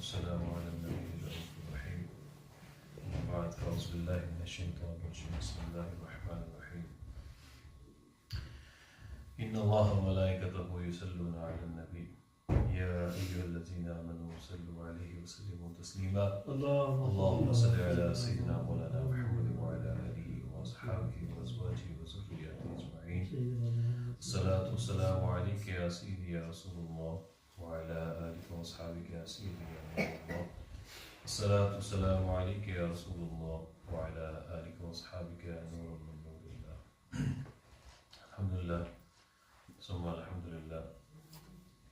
والسلام على النبي الرؤوف الرحيم وبعد فأعوذ بالله من الشيطان الرجيم بسم الله الرحمن الرحيم إن الله وملائكته يصلون على النبي يا أيها الذين آمنوا صلوا عليه وسلموا تسليما اللهم صل على سيدنا مولانا محمد وعلى آله وأصحابه وأزواجه وذرياته أجمعين الصلاة والسلام عليك يا سيدي يا رسول الله وعلى آلك وأصحابك يا سيدي يا نور الله الصلاة والسلام عليك يا رسول الله وعلى آلك وأصحابك يا نور من نور الله الحمد لله ثم الحمد لله.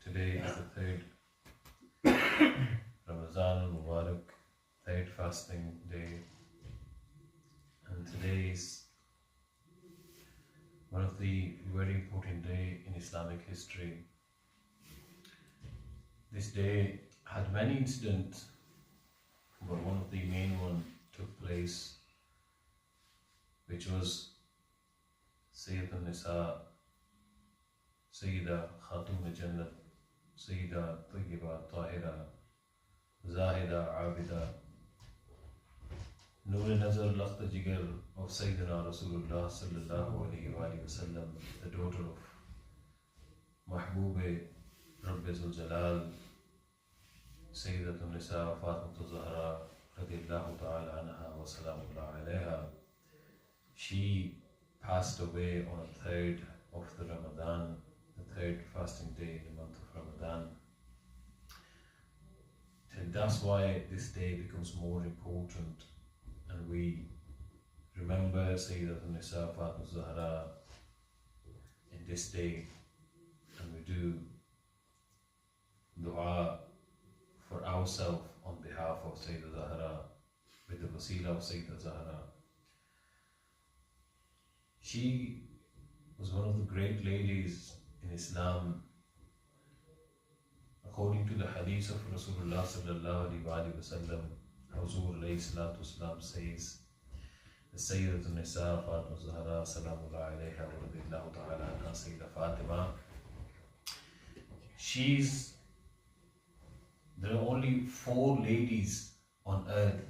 Today is the third Ramadan Mubarak, third fasting day, and today is one of the very important day in Islamic history. This day had many incidents, but one of the main one took place, which was Syyedat Nisa, Syyedat Khatum Jannat, Syyedat Tayyiba Tahira, Zahida Abida, Noor Nazar Lakhta Jigar of Sayyidina Rasulullah sallallahu alayhi wa sallam, the daughter of Mahbube Rabbi Zul Jalal, Syyedat Nisa Fatima Zahra radiyallahu ta'ala عنہا wa salamullah alayha. She passed away on the 3rd of the Ramadan, the third fasting day in the month of Ramadan. And that's why this day becomes more important, and we remember Syyedat Nisa Fatima Zahra in this day, and we do dua for ourselves on behalf of Syyedat Zahra with the wasila of Syyedat Zahra. She was one of the great ladies in Islam. According to the hadith of Rasulullah sallallahu alaihi wasallam, Hazur alayhi salatu wasalam says, the Syyedat Nisa Fatima Zahra salamullah alayha wa radiyallahu ta'ala anha Sayyidah Fatima, there are only 4 ladies on earth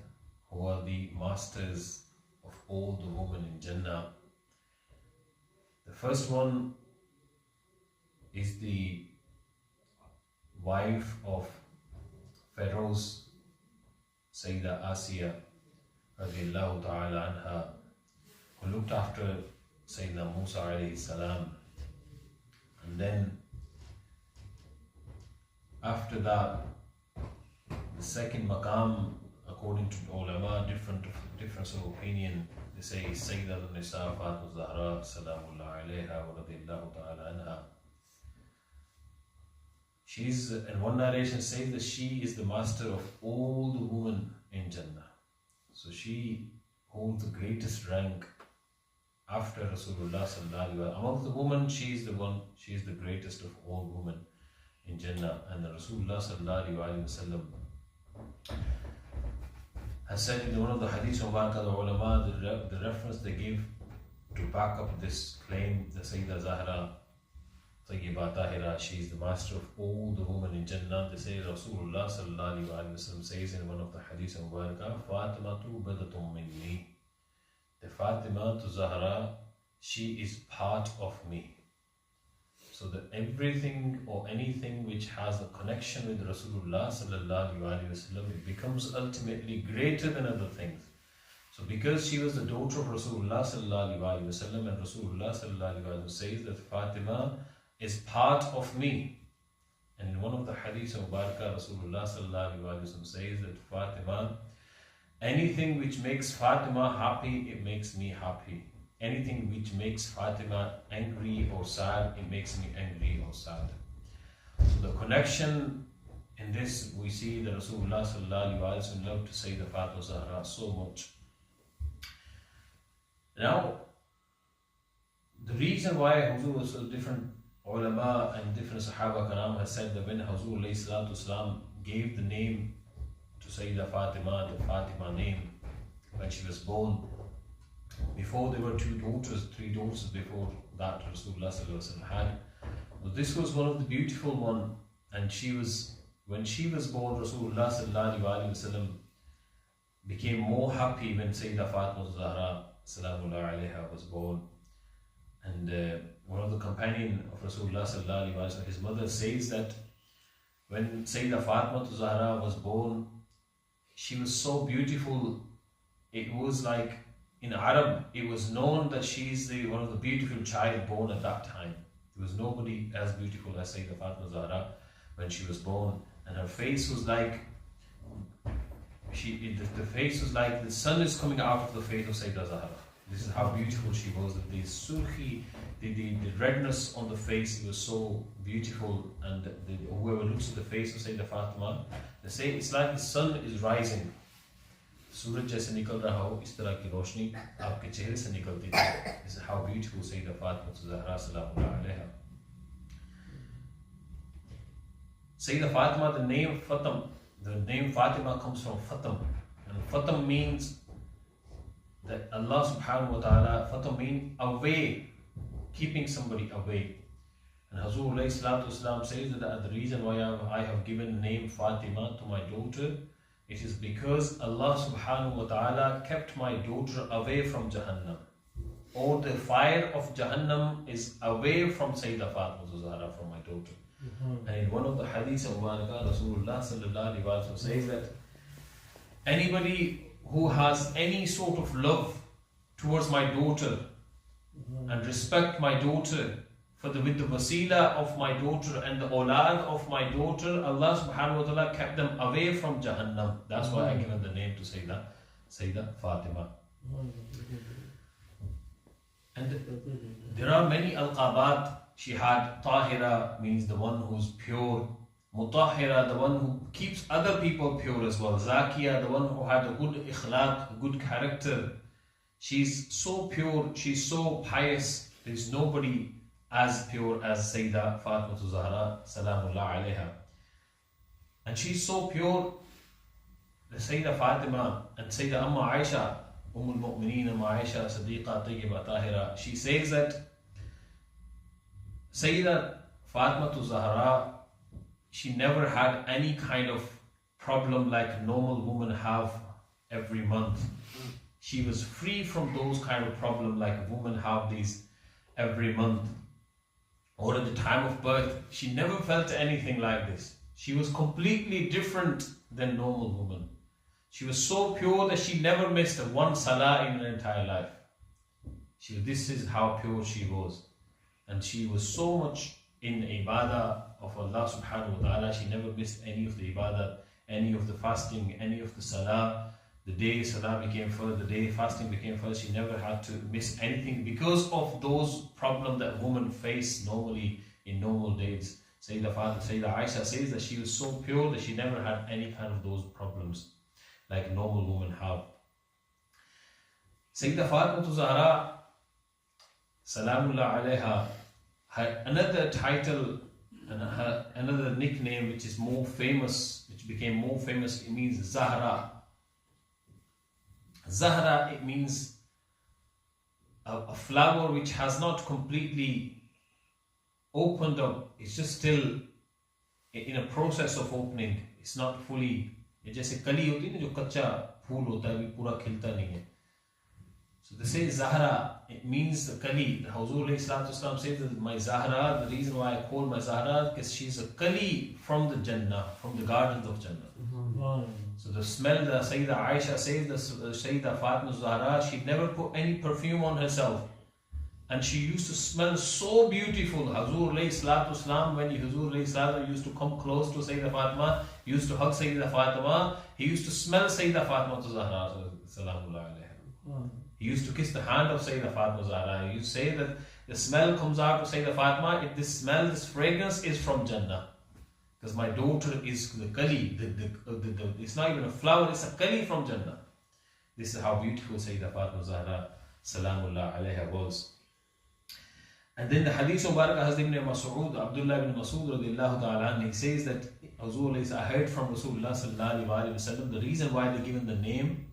who are the masters of all the women in Jannah. The first one is the wife of Pharaoh's Sayyidah Asiya radiyallahu ta'ala anha, who looked after Sayyidina Musa alayhi salam. And then after that, the second maqam, according to ulama, difference of opinion, they say Sayyidat Nisa Fatima Zahra salamullah alayha wa radiyallahu ta'ala anha. And one narration says that she is the master of all the women in Jannah. So she holds the greatest rank after Rasulullah sallallahu alaihi wasallam. Among the women, she is the greatest of all women in Jannah. And the Rasulullah sallallahu alaihi wasallam has said in one of the hadiths of the ulama, the reference they give to back up this claim, the Sayyidah Zahra Tayyiba Tahira, she is the master of all the women in Jannah. They say Rasulullah sallallahu alaihi wasallam says in one of the hadiths of Mubarakah, Fatima tu badatum minni. The Fatima to Zahra, she is part of me. So that everything or anything which has a connection with Rasulullah sallallahu alaihi wasallam, it becomes ultimately greater than other things. So because she was the daughter of Rasulullah sallallahu alaihi wasallam, and Rasulullah sallallahu alaihi wasallam says that Fatima is part of me. And in one of the hadiths of Mubarakah, Rasulullah sallallahu alaihi wasallam says that Fatima, anything which makes Fatima happy, it makes me happy. Anything which makes Fatima angry or sad, it makes me angry or sad. So the connection in this, we see that Rasulullah sallallahu alaihi wasallam loved to say the Fatima Zahra so much. Now, the reason why Hazur was so different ulama and different Sahaba Karam has said that when Hazur alayhi salatu wasalam gave the name to Sayyidah Fatima, the Fatima name, when she was born, before there were 3 daughters before that Rasulullah sallallahu alaihi wasallam had. But this was one of the beautiful one, and she was when she was born, Rasulullah sallallahu alaihi wasallam became more happy when Sayyidah Fatima Zahra salamullah alaiha was born. And one of the companions of Rasulullah sallallahu alaihi wasallam, his mother says that when Sayyidah Fatima Zahra was born, she was so beautiful. It was like in Arab, it was known that she's one of the beautiful child born at that time. There was nobody as beautiful as Sayyidah Fatima Zahra when she was born, and her face was like the face was like the sun is coming out of the face of Sayyidah Zahra. This is how beautiful she was. The surhi, the redness on the face, it was so beautiful. And whoever looks at the face of Sayyidah Fatima, they say it's like the sun is rising. सूरज जैसे निकल रहा हो इस तरह की रोशनी आपके चेहरे से निकलती थी. This is how beautiful Sayyidah Fatima Zahra sallallahu alaiha. Sayyidah Fatima, the name Fatima comes from Fatim, and Fatim means that Allah subhanahu wa ta'ala, Fatim means away, keeping somebody away. And Hazur alayhi salatu wasalam says that the reason why I have given the name Fatima to my daughter, it is because Allah subhanahu wa ta'ala kept my daughter away from Jahannam. Or the fire of Jahannam is away from Sayyidah Fatima Zahra, from my daughter. And in one of the hadiths of Rasulullah sallallahu alaihi wasallam says that anybody who has any sort of love towards my daughter and respect my daughter with the wasila of my daughter and the awlad of my daughter, Allah subhanahu wa ta'ala kept them away from Jahannam. That's why I given the name to Sayyidah Fatima. And there are many alqabat. She had Tahira, means the one who's pure. Mutahira, the one who keeps other people pure as well. Zakiya, the one who had a good ikhlaq, good character. She's so pure, she's so pious. There's nobody as pure as Sayyidah Fatima Zahra salamullah alaiha. And she's so pure, the Sayyidah Fatima and Sayyidah Amma Aisha, al-Mu'mineen Amma Aisha, Sadiqa, Tayyiba, Tahira, she says that Sayyidah Fatima Zahra, she never had any kind of problem like normal women have every month. She was free from those kind of problems like women have these every month. Or at the time of birth, she never felt anything like this. She was completely different than normal women. She was so pure that she never missed one salah in her entire life. This is how pure she was. And she was so much in ibadah of Allah subhanahu wa ta'ala. She never missed any of the ibadah, any of the fasting, any of the salah. The day salah became first, the day fasting became first, she never had to miss anything because of those problems that women face normally in normal days. Sayyidah Aisha says that she was so pure that she never had any kind of those problems like normal women have. Sayyidah Fatima Zahra salamullah alaiha had another title and another nickname which is more famous, which became more famous. It means Zahra. Zahra, it means a flower which has not completely opened up. It's just still in a process of opening. It's not fully. जैसे कली होती है ना जो कच्चा फूल होता है, पूरा खिलता नहीं है. So they say Zahra, it means the kali. The Hazur alayhi salatu wasalam says that my Zahra, the reason why I call my Zahra, because she's a kali from the Jannah, from the gardens of Jannah. So the smell that Sayyidah Aisha says, the Sayyidah Fatima Zahra, she never put any perfume on herself. And she used to smell so beautiful. Hazur alayhi salatu wasalam, when Hazur alayhi salatu used to come close to Sayyidah Fatima, used to hug Sayyidah Fatima, he used to smell Sayyidah Fatima Zahra salamullah alayha. He used to kiss the hand of Sayyidah Fatima Zahra. He used to say that the smell comes out of Sayyidah Fatima, this fragrance is from Jannah. Because my daughter is the kali, it's not even a flower, it's a kali from Jannah. This is how beautiful Sayyidah Fatima Zahra salamullah alayha was. And then the hadith of Hazrat ibn Mas'ud, Abdullah ibn Mas'ud radiyallahu ta'ala, he says that I heard from Rasulullah sallallahu alayhi wa sallam the reason why they given the name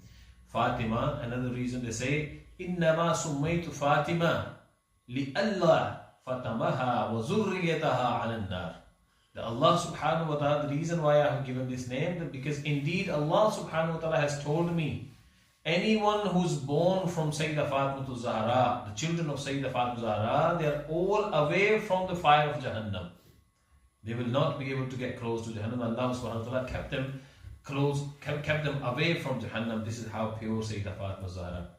Fatima. Another reason they say, إِنَّمَا سُمَّيْتُ فَاتِمَةً لِأَلَّا فَتَمَهَا وَزُرِّيَّتَهَا عَلَى النَّارِ. That Allah subhanahu wa ta'ala, the reason why I have given this name, that because indeed Allah subhanahu wa ta'ala has told me, anyone who's born from Sayyidah Fatima to Zahra, the children of Sayyidah Fatima to Zahra, they are all away from the fire of Jahannam. They will not be able to get close to Jahannam. Allah subhanahu wa ta'ala kept them close, kept them away from Jahannam. This is how pure Sayyidah Fatima Zahra.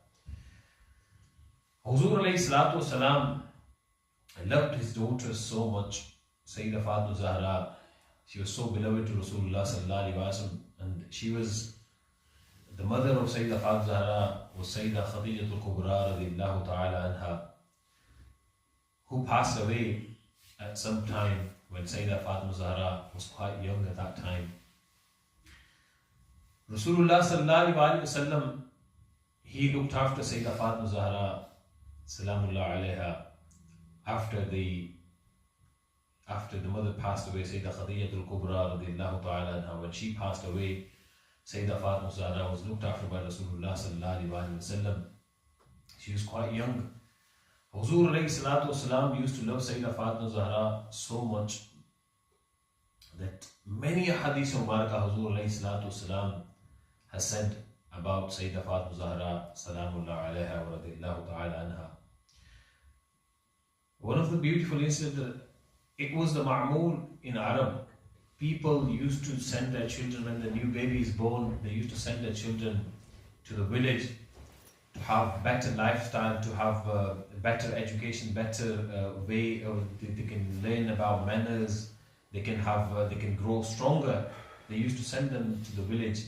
Huzur alayhi salatu wasalam loved his daughters so much. Sayyidah Fatima Zahra, she was so beloved to Rasulullah sallallahu alaihi wasallam, and she was the mother of Sayyidah Fatima Zahra was Sayyidah Khadijatul Kubra radiyallahu ta'ala anha, who passed away at some time when Sayyidah Fatima Zahra was quite young at that time. Rasulullah sallallahu alaihi wasallam, he looked after Sayyidah Fatima Zahra salamullah alayha after the mother passed away, Sayyidah Khadijatul Kubra radiyallahu ta'ala anha. When she passed away, Sayyidah Fatima Zahra was looked after by Rasulullah sallallahu alaihi wasallam. She was quite young. Huzur alayhi salatu wasalam used to love Sayyidah Fatima Zahra so much that many hadith mubarakah Huzur alayhi salatu wasalam has said about Sayyidah Fatima Zahra salamullah alayha wa radiyallahu ta'ala anha. One of the beautiful incidents, it was the ma'mul in Arab. People used to send their children, when the new baby is born, they used to send their children to the village to have better lifestyle, to have better education, better way of, they can learn about manners, they can grow stronger. They used to send them to the village.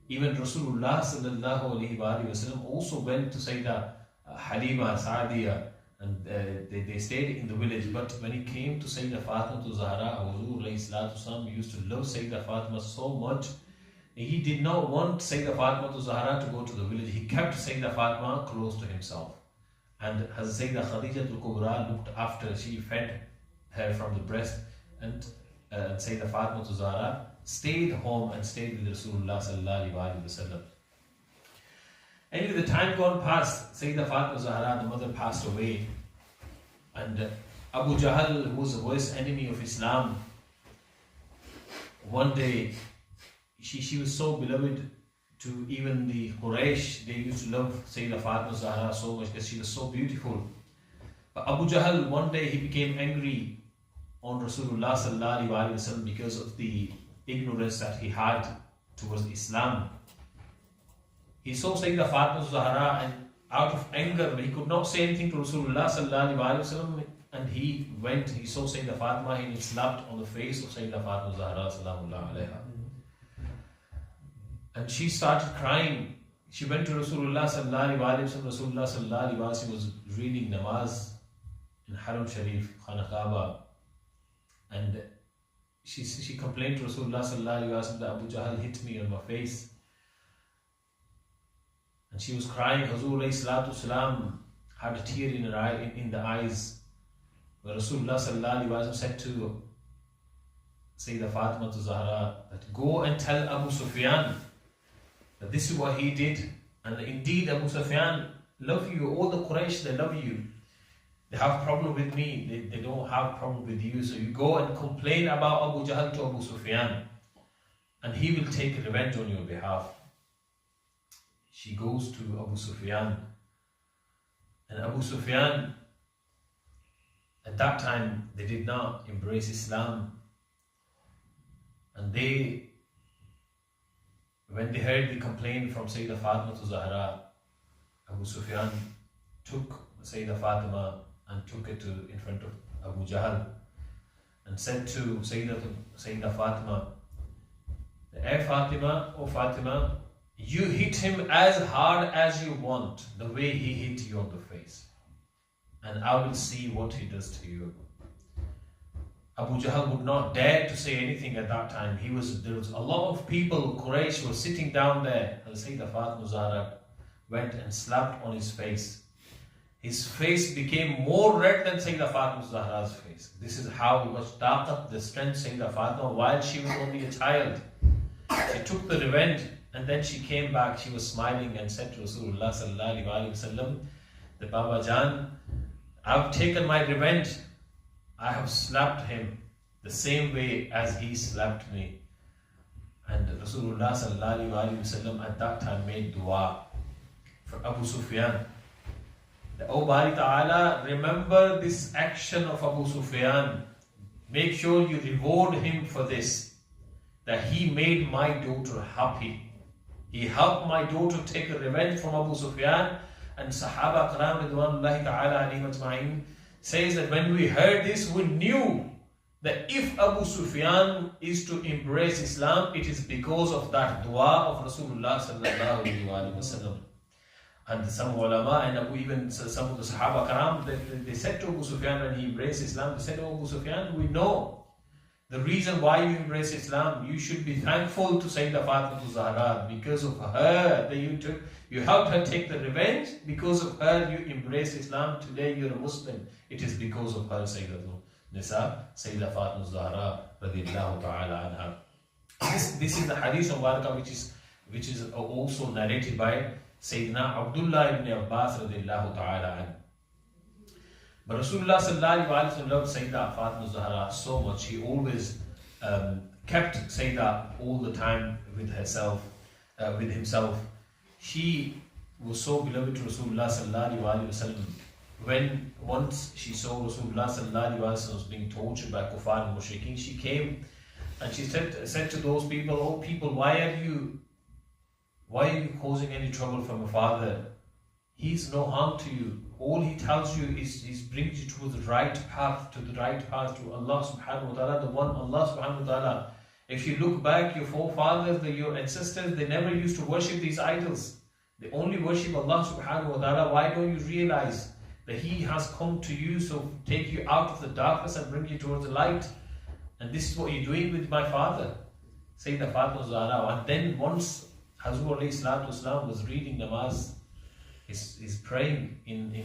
Even Rasulullah sallallahu alaihi wasallam also went to Sayyidah Halima Sa'diya, and they stayed in the village. But when he came to Sayyidah Fatima to Zahra, Huzur alayhi salatu wasalam used to love Sayyidah Fatima so much. He did not want Sayyidah Fatima to Zahra to go to the village. He kept Sayyidah Fatima close to himself. And as Sayyidah Khadijatul Kubra looked after, she fed her from the breast, and Sayyidah Fatima to Zahra stayed home and stayed with Rasulullah sallallahu alaihi wasallam. Anyway, the time gone past, Sayyidah Fatima Zahra, the mother, passed away, and Abu Jahl, who was the worst enemy of Islam, one day, she was so beloved to even the Quraysh. They used to love Sayyidah Fatima Zahra so much because she was so beautiful. But Abu Jahl, one day he became angry on Rasulullah sallallahu alaihi wasallam because of the ignorance that he had towards Islam. He saw Sayyidah Fatima Zahra, and out of anger, he could not say anything to Rasulullah sallallahu alaihi wasallam, and he saw Sayyidah Fatima, and he slapped on the face of Sayyidah Fatima Zahra salamullah alaiha. And she started crying. She went to Rasulullah sallallahu alaihi wasallam. Rasulullah sallallahu alaihi wasallam was reading namaz in Haram Sharif, Khana Kaaba, and she complained to Rasulullah sallallahu alaihi wasallam that Abu Jahl hit me on my face. And she was crying. Huzur alayhi salatu wasalam had a tear in her eye, in the eyes. Where Rasulullah sallallahu alaihi wasallam said to Sayyidah Fatima to Zahra that go and tell Abu Sufyan that this is what he did, and indeed Abu Sufyan love you. All the Quraysh, they love you. They have problem with me. They don't have problem with you. So you go and complain about Abu Jahl to Abu Sufyan, and he will take revenge on your behalf. She goes to Abu Sufyan, and Abu Sufyan, at that time, they did not embrace Islam, and when they heard the complaint from Sayyidah Fatima to Zahra, Abu Sufyan took Sayyidah Fatima and took it in front of Abu Jahl and said to Sayyidah Fatima, "Hey Fatima, oh Fatima, you hit him as hard as you want, the way he hit you on the face, and I will see what he does to you." Abu Jahl would not dare to say anything at that time. There was a lot of people, Quraysh, were sitting down there, and Sayyidah Fatima Zahra went and slapped on his face. His face became more red than Sayyidah Fatima Zahra's face. This is how much taqat, the strength Sayyidah Fatima, while she was only a child. She took the revenge, and then she came back. She was smiling and said to Rasulullah sallallahu alaihi wasallam, "The Baba Jan, I've taken my revenge. I have slapped him, the same way as he slapped me. And Rasulullah sallallahu alaihi wasallam at that time made dua for Abu Sufyan. O Bari Ta'ala, remember this action of Abu Sufyan. Make sure you reward him for this, that he made my daughter happy. He helped my daughter take a revenge from Abu Sufyan. And Sahaba Karam Ridwanullahi Ta'ala alayhim ajma'in says that when we heard this, we knew that if Abu Sufyan is to embrace Islam, it is because of that dua of Rasulullah sallallahu alayhi wa sallam. And some ulama and even some of the Sahaba Karam, they said to Abu Sufyan when he embraced Islam, they said, "Oh Abu Sufyan, we know the reason why you embrace Islam. You should be thankful to Sayyidah Fatima Zahra. Because of her, that you helped her take the revenge. Because of her, you embraced Islam. Today you're a Muslim. It is because of her, Sayyidat Nisa, Sayyidah Fatima Zahra, radiyallahu ta'ala anha." This is the hadith of Barakah, which is also narrated by Sayyidina Abdullah ibn Abbas radiyallahu ta'ala anhu. But Rasulullah sallallahu alaihi wasallam loved Sayyidah Fatima Zahra so much. He always kept Sayyidah all the time with himself. She was so beloved to Rasulullah sallallahu alaihi wasallam. When once she saw Rasulullah sallallahu alaihi wasallam was being tortured by kuffar and mushrikeen, she came and she said to those people, "Oh people, why are you causing any trouble for my father? He's no harm to you. All he tells you is brings you to the right path, to Allah subhanahu wa ta'ala, the one Allah subhanahu wa ta'ala. If you look back, your forefathers, your ancestors, they never used to worship these idols. They only worship Allah subhanahu wa ta'ala. Why don't you realize that He has come to you, so take you out of the darkness and bring you towards the light? And this is what you're doing with my father." Sayyidah Fatima Zahra. And then once Hazrat alayhi salatu wasalam was reading namaz, is praying in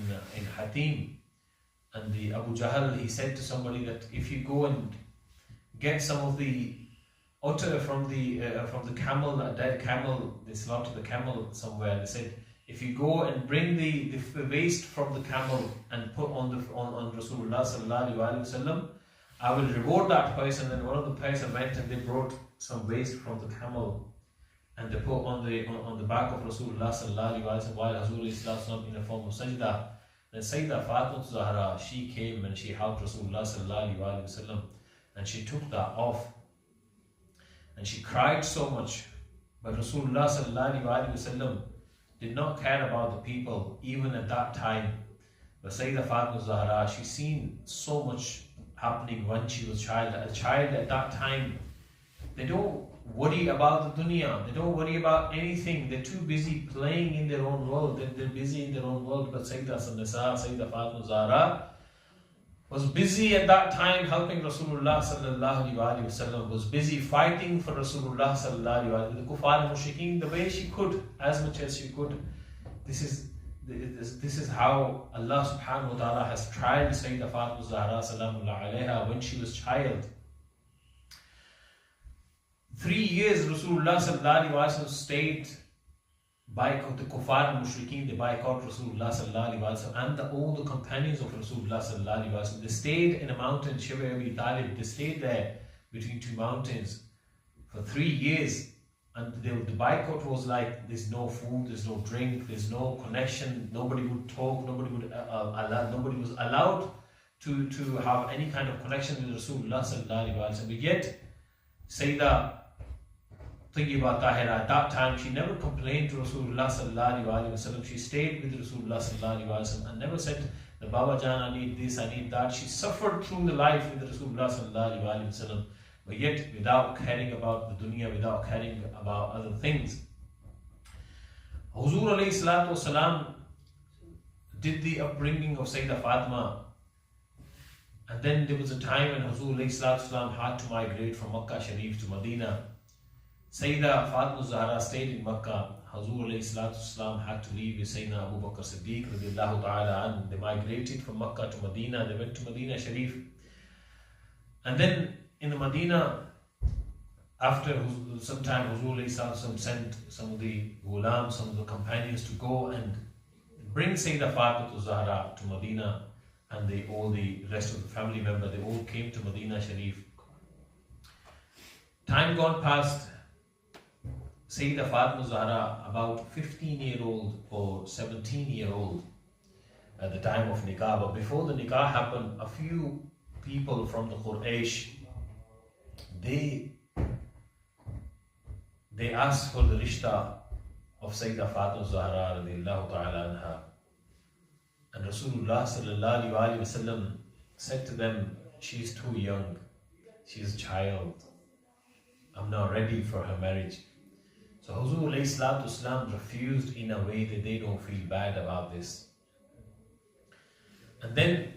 Hatim, and the Abu Jahl, he said to somebody that if you go and get some of the utter from the camel, a dead camel, they slaughtered the camel somewhere. They said, if you go and bring the waste from the camel and put on Rasulullah sallallahu alaihi wasallam, I will reward that person. And one of the person went and they brought some waste from the camel and they put on the back of Rasulullah sallallahu alaihi wasallam while Rasulullah in the form of sajda. Then Sayyidah Fatima Zahra, she came and she helped Rasulullah sallallahu alaihi wasallam, and she took that off, and she cried so much. But Rasulullah sallallahu alaihi wasallam did not care about the people even at that time. But Sayyidah Fatima Zahra, she seen so much happening when she was a child at that time. They don't worry about the dunya. They don't worry about anything. They're too busy playing in their own world. They're busy in their own world. But Sayyidah Nisa, Sayyidah Fatima Zahra was busy at that time helping Rasulullah sallallahu alaihi wasallam. Was busy fighting for Rasulullah sallallahu alaihi wasallam, the kuffar and mushrikeen, the way she could, as much as she could. This is how Allah subhanahu wa ta'ala has tried Sayyidah Fatima Zahra salamullah alaiha when she was child. 3 years Rasulullah sallallahu alaihi wasallam stayed by the kuffar and mushrikeen. They boycott Rasulullah sallallahu alaihi wasallam and all the companions of Rasulullah sallallahu alaihi wasallam. They stayed in a mountain, Shiva Abi Talib. They stayed there between two mountains for 3 years. And the boycott was like, there's no food, there's no drink, there's no connection, nobody would talk, nobody was allowed to have any kind of connection with Rasulullah sallallahu alaihi wasallam. But yet, Sayyidah Tayyiba Tahira, at that time, she never complained to Rasulullah sallallahu alaihi wasallam. She stayed with Rasulullah sallallahu alaihi wasallam and never said, "The Baba Jan, I need this, I need that." She suffered through the life with Rasulullah sallallahu alaihi wasallam. But yet, without caring about the dunya, without caring about other things. Huzur alayhi salatu wasalam did the upbringing of Sayyidah Fatima. And then there was a time when Huzur alayhi salatu wasalam had to migrate from Makkah Sharif to Medina. Sayyidah Fatima Zahra stayed in Makkah. Huzur alayhi salatu wasalam had to leave with Sayyidina Abu Bakr Siddiq radiyallahu ta'ala anhu. They migrated from Makkah to Medina. They went to Medina Sharif. And then in the Medina, after some time, Huzur alayhi salatu wasalam sent some of the ghulam, some of the companions to go and bring Sayyidah Fatima Zahra to Medina, and all the rest of the family members, they all came to Medina Sharif. Time gone past, Sayyidah Fatima Zahra, about 15-year-old or 17-year-old at the time of nikah. But before the nikah happened, a few people from the Quraysh, they asked for the rishta of Sayyidah Fatima Zahra radiallahu ta'ala anha. And Rasulullah sallallahu alayhi wa sallam said to them, she's too young, she's a child, I'm not ready for her marriage. So Huzur alayhi salatu wasalam refused in a way that they don't feel bad about this. And then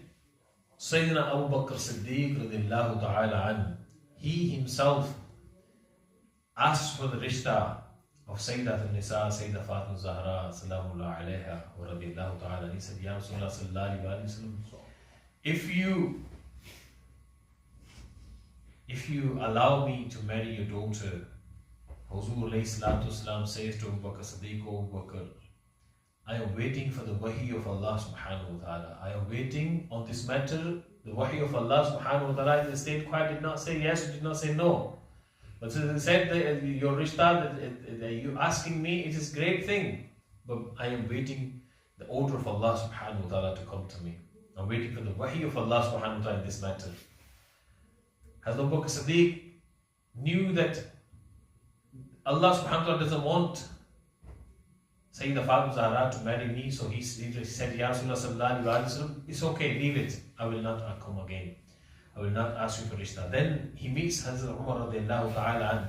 Sayyidina Abu Bakr Siddiq radiallahu ta'ala an, he himself asked for the rishta of Sayyidat Nisa, Sayyidah Fatima Zahra salamullah alayha wa radiallahu ta'ala. He said, Ya Rasulullah sallallahu alayhi wa sallam, if you allow me to marry your daughter, Huzur alayhi salatu wasalam says to Abu Bakr Siddiq, Abu Bakr, I am waiting for the wahi of Allah subhanahu wa ta'ala. I am waiting on this matter. The wahi of Allah subhanahu wa ta'ala, the state choir did not say yes, did not say no. But so they said that your rishta, that you asking me, it is a great thing. But I am waiting the order of Allah subhanahu wa ta'ala to come to me. I'm waiting for the wahi of Allah subhanahu wa ta'ala in this matter. Hazrat Abu Bakr Siddiq knew that Allah subhanahu wa ta'ala doesn't want Sayyidah Fatima Zahra to marry me, so he said, Ya Rasulullah sallallahu alayhi wa sallam, it's okay, leave it. I will not come again. I will not ask you for rishta. Then he meets Hazrat Umar radiallahu ta'ala an.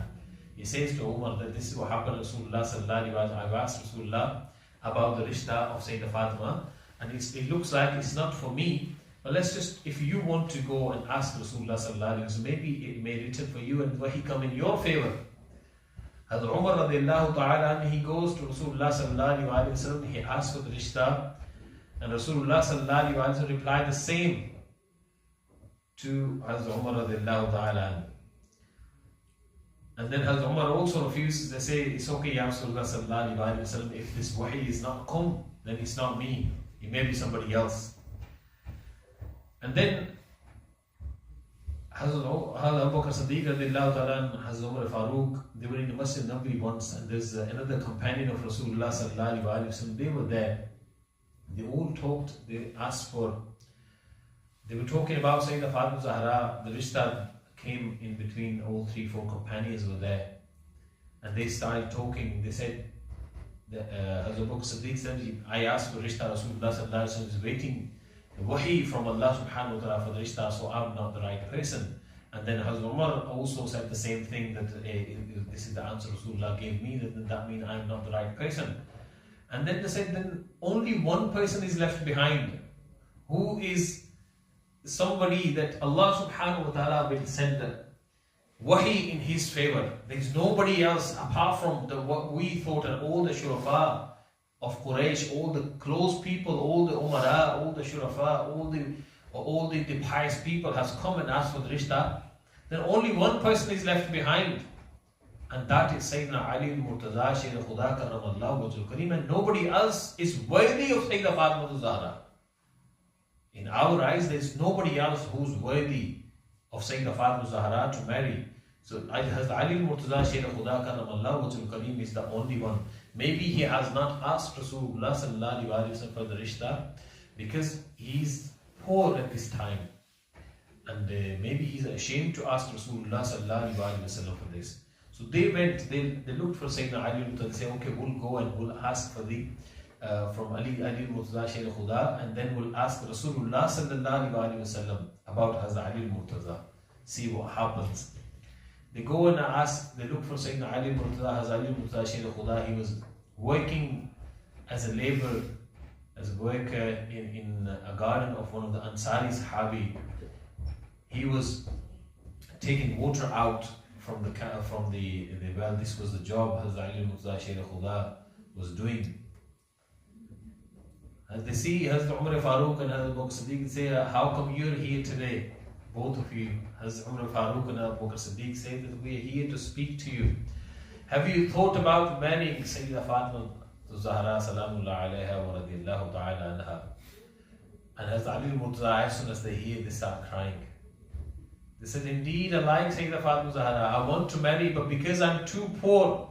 He says to Umar that this is what happened to Rasulullah sallallahu alayhi wa sallam. I asked Rasulullah about the rishta of Sayyidah Fatima, and it looks like it's not for me, but let's just, if you want to go and ask Rasulullah sallallahu alayhi wa sallam, maybe it may return for you and he come in your favor. Hazrat Umar radiallahu ta'ala an, he goes to Rasulullah sallallahu alayhi wa sallam, he asks for the rishta, and Rasulullah sallallahu alayhi wa sallam replied the same to Hazrat Umar radiallahu ta'ala an. And then Hazrat Umar also refuses. They say, it's okay, Ya Rasulullah sallallahu alayhi wa sallam, if this wahi is not come, then it's not me, it may be somebody else. And then Hazrat Abu Bakr Siddiq radiallahu ta'ala an, Hazrat Umar Farooq, they were in the Masjid Nabawi once, and there's another companion of Rasulullah sallallahu alayhi wa sallam, they were there. They all talked, they asked for, they were talking about Sayyidah Fatima Zahra. The rishta came in between, all 3-4 companions were there, and they started talking. They said, Hazrat Abu Bakr Siddiq said, I asked for rishta, Rasulullah sallallahu alayhi wa sallam is waiting the wahi from Allah subhanahu wa ta'ala for the rishta, so I'm not the right person. And then Hazrat Umar also said the same thing, that this is the answer Rasulullah gave me, that means I'm not the right person. And then they said, then only one person is left behind, who is somebody that Allah subhanahu wa ta'ala will send the wahi in his favor. There is nobody else apart from what we thought, and all the shurafa of Quraysh, all the close people, all the umara, all the shurafa, all the pious people has come and asked for the rishta. Then only one person is left behind, and that is Sayyidina Ali al-Murtaza Shaykh Khuda karramallahu wajhul kareem, and nobody else is worthy of Sayyidah Fatima Zahra. In our eyes, there is nobody else who's worthy of Sayyidah Fatima Zahra to marry. So Hazrat Ali al-Murtaza Shaykh Khuda karramallahu wajhul kareem is the only one. Maybe he has not asked Rasulullah sallallahu alayhi wa sallam for the rishta because he's poor at this time, and maybe he's ashamed to ask Rasulullah sallallahu alayhi wa sallam for this. So they went, they looked for Sayyidina Ali al-Murtaza. They say, okay, we'll go and we'll ask for the from Ali al-Murtaza Shaykh Khuda, and then we'll ask Rasulullah sallallahu alayhi wa sallam about Hazrat Ali al-Murtaza, see what happens. They go and ask, they look for Sayyidina Ali al-Murtaza. Hazrat Ali al-Murtaza Shaykh Khuda, he was working as a laborer, as a worker in a garden of one of the Ansari Sahabi. He was taking water out from the well. This was the job Hazrat Ali al-Murtaza Shaykh Khuda was doing. As they see Hazrat Umar Farooq and Hazrat Abu Bakr Siddiq, say, how come you're here today? Both of you, Hazrat Umar Farooq and Abu Bakr Siddiq, say that we are here to speak to you. Have you thought about marrying Sayyidah Fatima Zahra salamullah alayha wa radiallahu ta'ala anha? And Hazrat Ali al-Murtaza, as soon as they hear, they start crying. They said, indeed, I like Sayyidah Fatima Zahra. I want to marry, but because I'm too poor,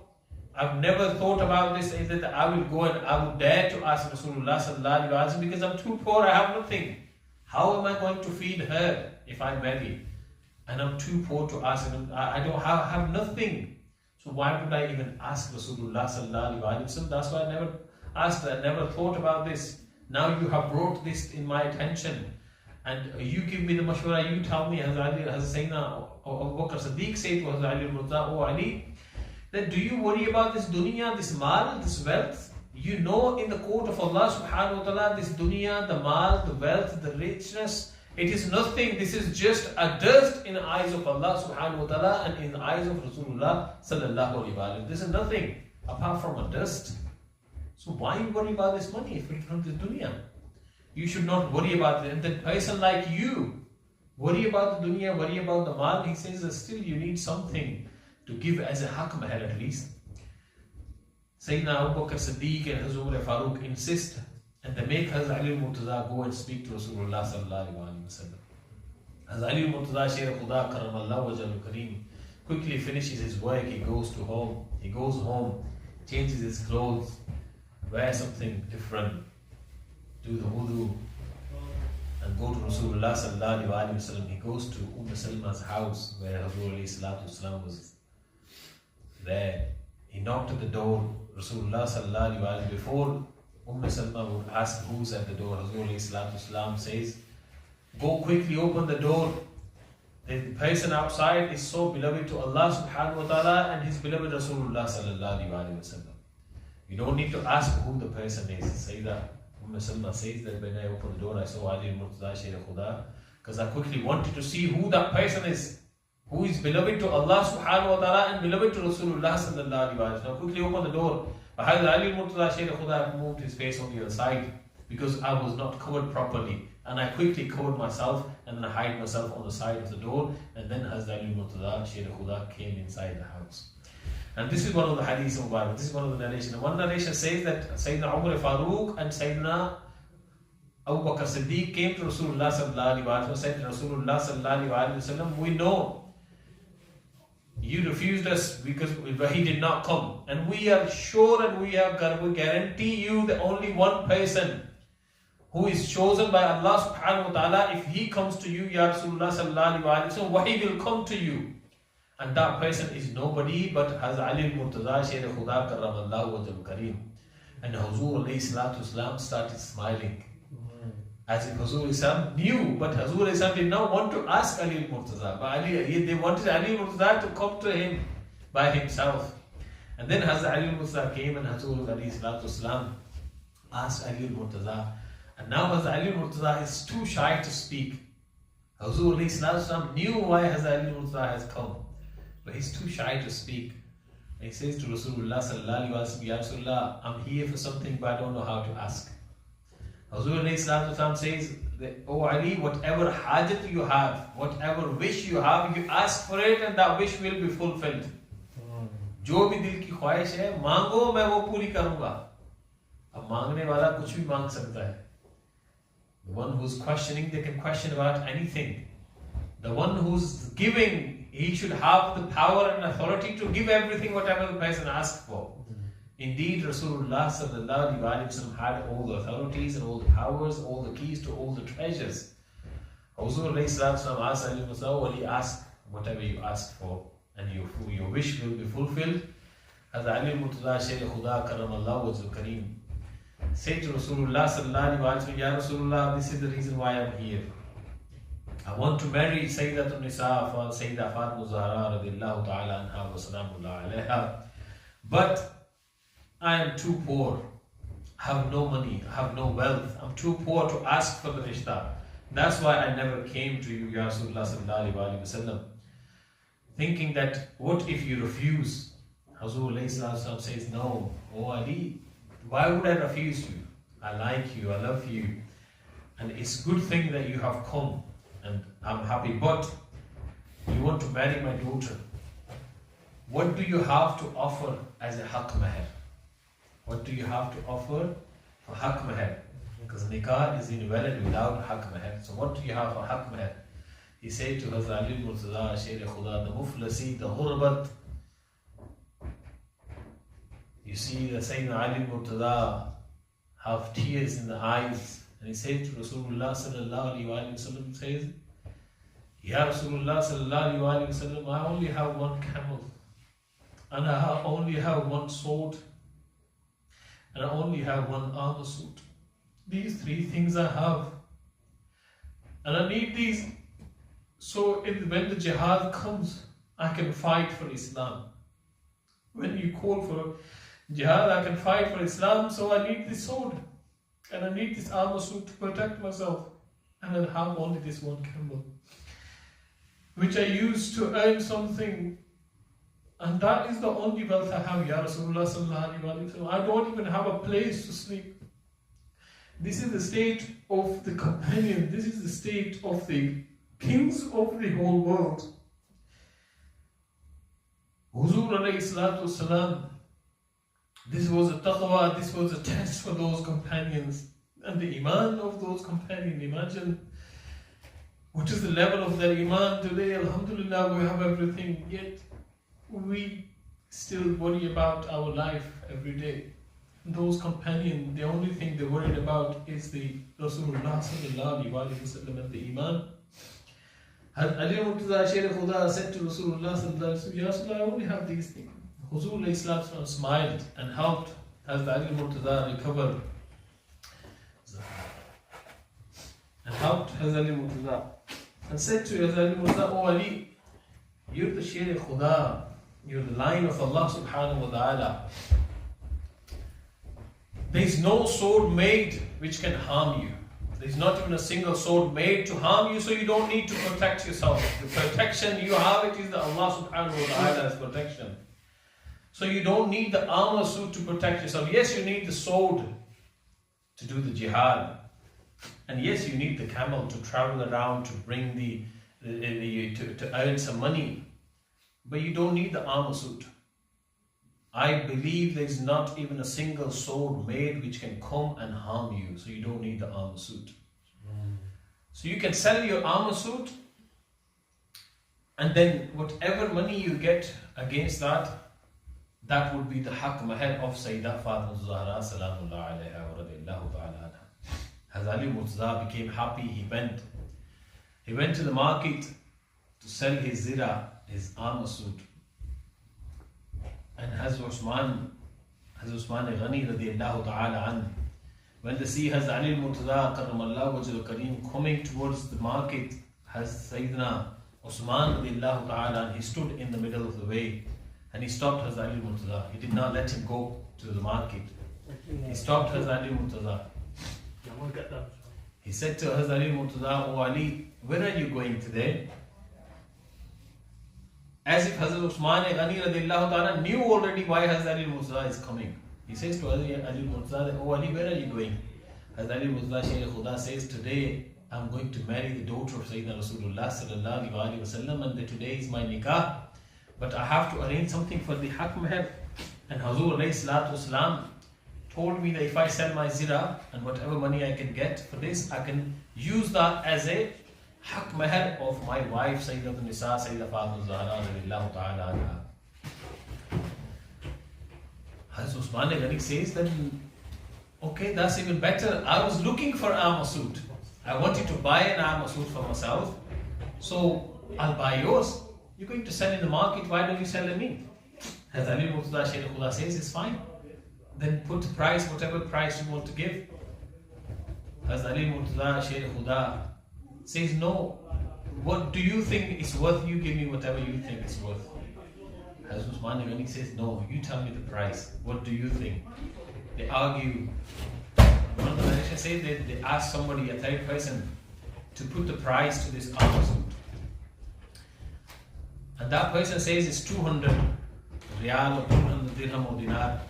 I've never thought about this, that I will go and I would dare to ask Rasulullah sallallahu alaihi wasallam because I'm too poor, I have nothing. How am I going to feed her if I marry? And I'm too poor to ask him. I don't have nothing. So why would I even ask Rasulullah sallallahu alaihi wasallam? That's why I never asked, I never thought about this. Now you have brought this in my attention. And you give me the mashwara, you tell me, Hazrat Sayyidina Abu Bakr Siddiq said to Hazrat Ali al-Murtaza, "Oh Ali, that do you worry about this dunya, this mal, this wealth? You know in the court of Allah subhanahu wa ta'ala, this dunya, the mal, the wealth, the richness, it is nothing. This is just a dust in the eyes of Allah subhanahu wa ta'ala and in the eyes of Rasulullah sallallahu alaihi wasallam. This is nothing apart from a dust. So why you worry about this money if it's from the dunya? You should not worry about it. And that person like you, worry about the dunya, worry about the mal, he says that still you need something to give as a haq mahar at least. Sayyidina Abu Bakr Siddiq and Hazrat Farooq insist and they make Hazrat Ali al-Murtaza go and speak to Rasulullah sallallahu alaihi wasallam. Hazrat Ali al-Murtaza Shaykh Khuda Karamallahu Wajhul Kareem quickly finishes his work, he goes home, changes his clothes, wears something different, do the wudu and go to Rasulullah sallallahu alaihi wasallam. He goes to Salma's house where Hazrat was there. He knocked at the door. Rasulullah sallallahu alaihi wasallam, before Salma would ask who's at the door, Hazrat says, go quickly open the door. The person outside is so beloved to Allah subhanahu wa ta'ala and his beloved Rasulullah sallallahu alaihi wasallam. You don't need to ask who the person is. Sayyidah Salma says that when I opened the door, I saw Ali al-Murtaza Shaykh Khuda because I quickly wanted to see who that person is, who is beloved to Allah subhanahu wa ta'ala and beloved to Rasulullah sallallahu alaihi wasallam. I quickly opened the door. But Ali al-Murtaza Shaykh Khuda moved his face on the other side because I was not covered properly. And I quickly covered myself and then I hid myself on the side of the door. And then Hazrat Ali al-Murtaza Shaykh Khuda came inside the house. And this is one of the hadiths of Bible. This is one of the narrations. One narration says that Sayyidina Umar Farooq and Sayyidina Abu Bakr Siddiq came to Rasulullah sallallahu alaihi wasallam, said to Rasulullah sallallahu alaihi wasallam, we know you refused us because he did not come. And we are sure and we guarantee you the only one person who is chosen by Allah subhanahu wa ta'ala. If he comes to you, Ya Rasulullah sallallahu alaihi wasallam, wahi will come to you. And that person is nobody but Hazrat Ali al-Murtaza Shaykh Khuda Karamallahu Wajhul Kareem. And Hazur alayhi salatu wasalam started smiling. As if Hazur Islam knew, but Hazur Islam did not want to ask Ali al-Murtaza. But they wanted Ali al-Murtaza to come to him by himself. And then Hazrat Ali al-Murtaza came and Hazur alayhi salatu wasalam asked Ali al-Murtaza. And now Hazrat Ali al-Murtaza is too shy to speak. Hazur alayhi salatu wasalam knew why Hazrat Ali al-Murtaza has come. But he's too shy to speak. And he says to Rasulullah sallallahu alaihi wasallam, Ya Rasulullah, I'm here for something but I don't know how to ask. Hazur alayhi salatu wasallam says that, oh Ali, whatever hajat you have, whatever wish you have, you ask for it and that wish will be fulfilled. जो भी दिल की ख्वाहिश है मांगो मैं वो पूरी करूंगा. अब मांगने वाला कुछ भी मांग सकता है. The one who's questioning, they can question about anything. The one who's giving, he should have the power and authority to give everything whatever the person asks for. Indeed, Rasulullah sallallahu alaihi wasallam had all the authorities and all the powers, all the keys to all the treasures. Hazur alayhi salatu asked Ali al-Murtaza, ask whatever you ask for and your wish will be fulfilled. Hazrat Ali al-Murtaza Shaykh Khuda Karamallahu Wajhul Kareem said to Rasulullah sallallahu alaihi wasallam, Ya Rasulullah, this is the reason why I'm here. I want to marry Syyedat Nisa for Sayyidah Fatima Zahra radiyallahu ta'ala anha wa salamullah alayha. But I am too poor. I have no money. I have no wealth. I'm too poor to ask for the rishta. That's why I never came to you, Ya Rasulullah sallallahu alaihi wasallam. Thinking that, what if you refuse? Hazur alayhi salatu says, no. Oh Ali, why would I refuse you? I like you. I love you. And it's a good thing that you have come. And I'm happy, but you want to marry my daughter. What do you have to offer as a haq mahar? What do you have to offer for haq mahar? Because nikah is invalid without haq mahar. So what do you have for haq mahar? he said to Hazrat Ali Murtaza, Sher Khuda, the muflasi, the ghurbat. You see the Sayyidina Ali Murtaza have tears in the eyes. And he said to Rasulullah sallallahu alayhi wa sallam, says, Ya Rasulullah sallallahu alayhi wa sallam, I only have one camel. And I only have one sword. And I only have one armor suit. These three things I have. And I need these. So when the jihad comes, I can fight for Islam. When you call for jihad, I can fight for Islam. So I need this sword. And I need this armor suit to protect myself. And I have only this one camel, which I use to earn something. And that is the only wealth I have, Ya Rasulullah sallallahu alayhi wa sallam. I don't even have a place to sleep. This is the state of the companion. This is the state of the kings of the whole world. Huzur alayhi salatu wasalam. This was a taqwa, this was a test for those companions. And the iman of those companions, imagine what is the level of their iman today. Alhamdulillah, we have everything, yet we still worry about our life every day. And those companions, the only thing they worried about is the Rasulullah sallallahu alayhi wa sallam and the iman. Ali Murtaza Sher Khuda said to Rasulullah sallallahu alayhi wa sallam, Ya Rasulullah, I only have these things. Huzur alayhi salatu smiled and helped Hazrat Ali Murtaza recover. And helped Hazrat Ali Murtaza. And said to Hazrat Ali Murtaza, Oh Ali, you're the Sher Khuda. You're the line of Allah subhanahu wa ta'ala. There is no sword made which can harm you. There is not even a single sword made to harm you, so you don't need to protect yourself. The protection you have, it is the Allah subhanahu wa ta'ala's protection. So you don't need the armor suit to protect yourself. Yes, you need the sword to do the jihad. And yes, you need the camel to travel around to bring to earn some money. But you don't need the armor suit. I believe there is not even a single sword made which can come and harm you. So you don't need the armor suit. So you can sell your armor suit, and then whatever money you get against that, that would be the haq mahar of Syyedat Fatima Zahra salamullah alayha wa radiyallahu ta'ala anha. Hazrat Ali Murtaza became happy. He went to the market to sell his zira, his armor suit. And Hazrat Usman Ghani radiyallahu ta'ala anhu, when they see Hazrat Ali Murtaza karramallahu wajhul kareem coming towards the market, Sayyidina Usman radiyallahu ta'ala anhu, he stood in the middle of the way and he stopped Hazrat Ali Murtaza. He did not let him go to the market. He stopped Hazrat Ali Murtaza. He said to Hazrat Ali Murtaza, Oh Ali, where are you going today? As if Hazrat Usman Ghani radiyallahu ta'ala knew already why Hazrat Ali Murtaza is coming. He says to Hazrat Ali Murtaza, Oh Ali, where are you going? Hazrat Ali Murtaza Sher Khuda says, today I'm going to marry the daughter of Sayyidina Rasulullah sallallahu alayhi wa sallam, and today is my nikah. But I have to arrange something for the haq mahar. And Hazur alayhi salatu wasalam told me that if I sell my zira and whatever money I can get for this, I can use that as a haq mahar of my wife Sayyidat Nisa, Sayyidat Fatima Zahra radiyallahu ta'ala anha. Hazrat Usman Ghani says that, okay, that's even better. I was looking for armor suit. I wanted to buy an armor suit for myself. So I'll buy yours. You're going to sell in the market, why don't you sell in me? Hazrat Ali Murtaza Sher Khuda says, it's fine. Then put the price, whatever price you want to give. Hazrat Ali Murtaza Sher Khuda says, no, what do you think is worth? You give me whatever you think is worth. Hazrat Usman Ghani says, no, you tell me the price. What do you think? They argue. One of the narrations say that they ask somebody, a third person, to put the price to this armor suit. And that person says it's 200 riyal or 200 dirham or dinar.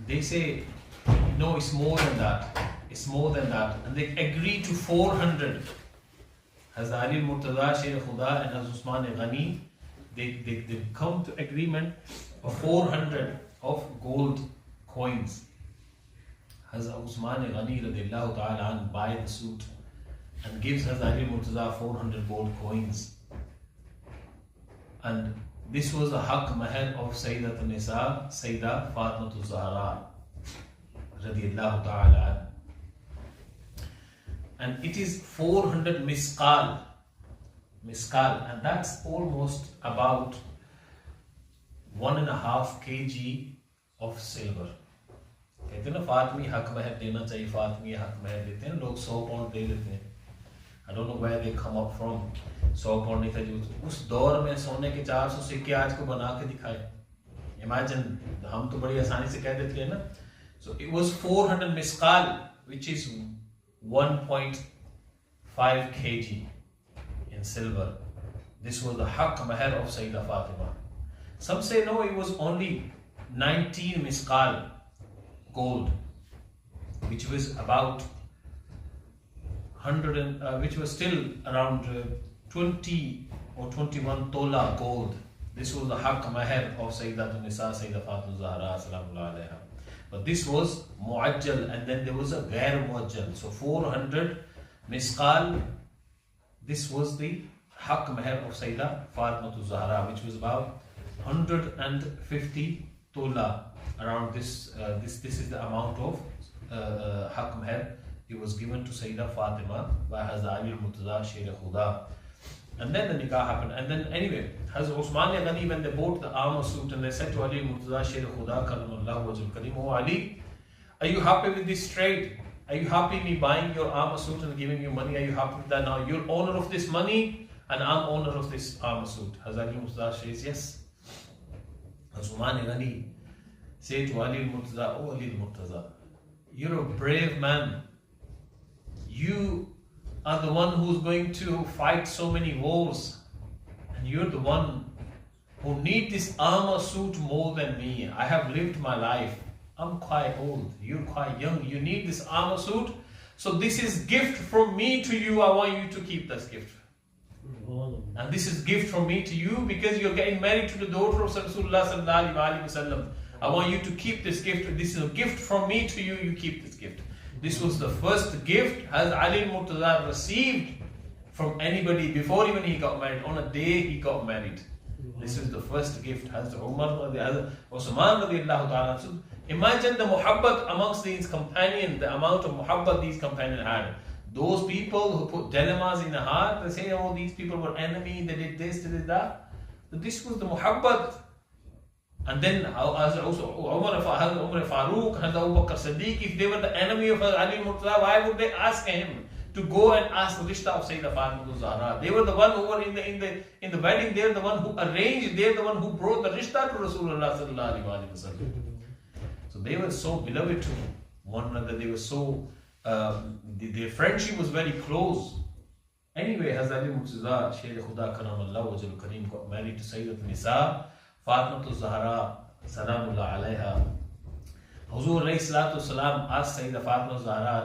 They say, no, it's more than that. It's more than that. And they agree to 400. Hazrat Ali Murtaza Sher Khuda and Hazrat Usman Ghani, they come to agreement of 400 of gold coins. Hazrat Usman Ghani radiyallahu ta'ala anhu buy the suit. and gives Hazrat Ali Murtaza 400 gold coins. And this was the haq mahar of Sayyidat Nisa, Sayyidah Fatima Zahra radiyallahu ta'ala. And it is 400 misqal, and that's almost about 1.5 kg of silver. कहते हैं ना फातमी हक महर देना चाहिए, फातमी हक महर देते हैं लोग, 100 पाउंड दे देते हैं. I don't know where they come up from. 100 pound नहीं था जो उस दौर में सोने के 400 सिक्के आज को बना के दिखाए. Imagine, हम तो बड़ी आसानी से कह देते हैं ना. So it was 400 misqal, which is 1.5 kg in silver. This was the haq mahar of Sayyidah Fatima. Some say no, it was only 19 misqal gold, which was about 100 and which was still around 20 or 21 tola gold. This was the haq mahar of Sayyidat Nisa, Sayyidah Fatima Zahra salamullah alayha. But this was muajjal, and then there was a ghair muajjal. So 400 misqal, this was the haq mahar of Sayyidah Fatima Zahra, which was about 150 tola. Around this, this is the amount of haq mahar. It was given to Sayyidah Fatima by Hazrat Ali Murtaza Sher Khuda. And then the nikah happened. And then anyway, Hazrat Usman Ghani, when they bought the armor suit, and they said to Ali Murtaza Sher Khuda Karamallahu Wajhul Karim, "Oh Ali, are you happy with this trade? Are you happy me buying your armor suit and giving you money? Are you happy with that? Now you're owner of this money and I'm owner of this armor suit." Hazrat Ali Murtaza says yes. Usman Ghani said to Ali Murtaza, "Oh Ali Murtaza, you're a brave man. You are the one who's going to fight so many wars, and you're the one who need this armor suit more than me. I have lived my life. I'm quite old. You're quite young. You need this armor suit. So this is gift from me to you. I want you to keep this gift. And this is gift from me to you because you're getting married to the daughter of Rasulullah sallallahu alaihi wasallam. I want you to keep this gift. This is a gift from me to you. You keep this gift." This was the first gift Hazrat Ali Murtaza received from anybody before even he got married. On a day he got married. This is the first gift. Hazrat Umar, Hazrat Usman radiyallahu ta'ala. So imagine the muhabbat amongst these companions, the amount of muhabbat these companions had. Those people who put dilemmas in the heart, they say, "Oh, these people were enemy, they did this, they did that." But this was the muhabbat. And then also Umar Farooq, Hazrat Abu Bakr Siddiq, if they were the enemy of Ali Murtaza, why would they ask him to go and ask the rishta of Sayyidah Fatima Zahra? They were the one who were in the wedding. They're the one who arranged. They're the one who brought the rishta to Rasulullah sallallahu alaihi wasallam. So they were so beloved to one another. They were so their friendship was very close. Anyway, Hazrat Ali Murtaza Sher Khuda Karamallahu Wajhul Karim got married to Sayyidat Nisa Fatima Zahra salamullah alayha. Huzur alayhi salatu salam asked Sayyidah Fatima Zahra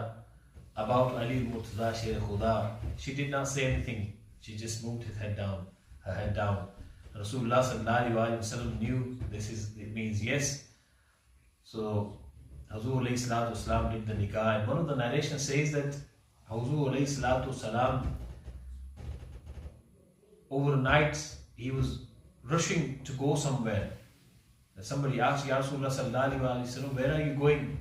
about Ali Murtaza Sher Khuda. She did not say anything. She just moved her head down. Rasulullah sallallahu alaihi wasallam knew it means yes. So Huzur alayhi salatu salam did the nikah. And one of the narrations says that Huzur alayhi salatu salam overnight he was rushing to go somewhere. Somebody asked, "Ya Rasulullah sallallahu alaihi wasallam, where are you going?"